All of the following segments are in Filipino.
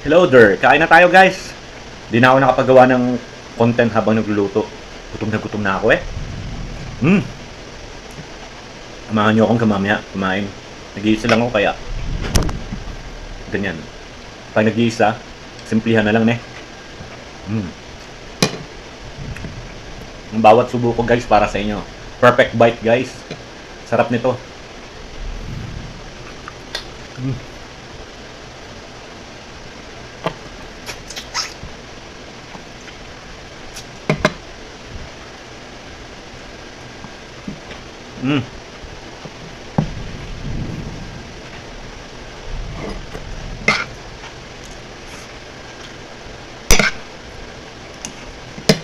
Hello there, kain na tayo guys. Di na ako nakapagawa ng content habang nagluluto. Gutom na ako eh. Amahan niyo akong kamamaya, kumain. Nag-iisa lang ako kaya. Ganyan. Pag nag-iisa, simplihan na lang eh. Ang bawat subo ko guys para sa inyo. Perfect bite guys. Sarap nito.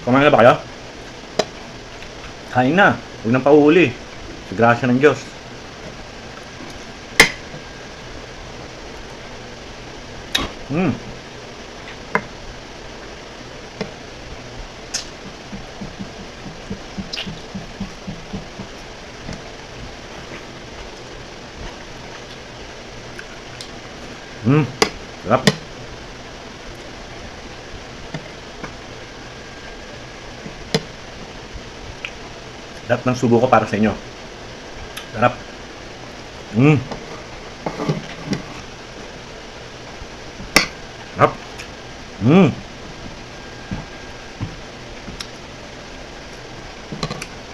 Kumain na ba kayo? Kain na. Huwag nang pauuli. Sa grasya ng Diyos. Sarap. Lahat ng subo ko para sa inyo. Sarap. Sarap.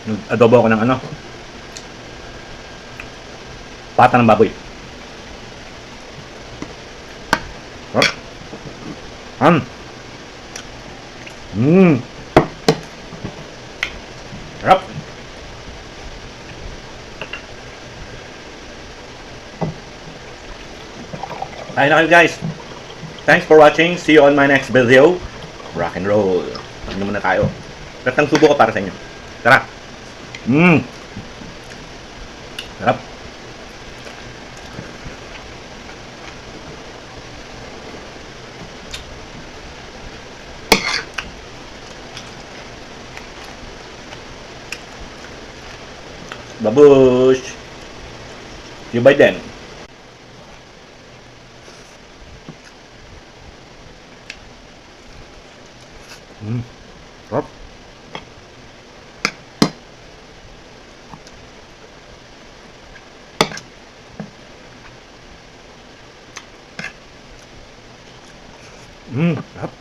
Nag-adobo ako ng ano? Pata ng baboy. Sarap. Sarap. Ayun na kayo guys. Thanks for watching. See you on my next video. Rock and roll. Ano muna tayo. Lahat ng subo ko para sa inyo. Tara. Sarap. Babush. See you by then. Sarap. Sarap.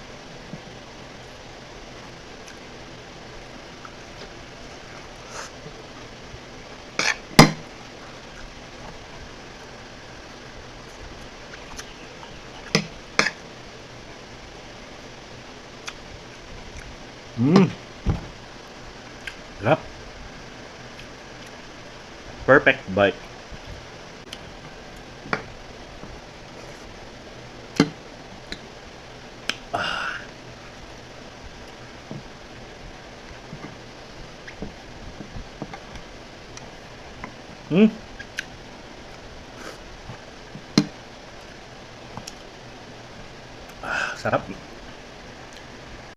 Sarap. Perfect bite. Sarap.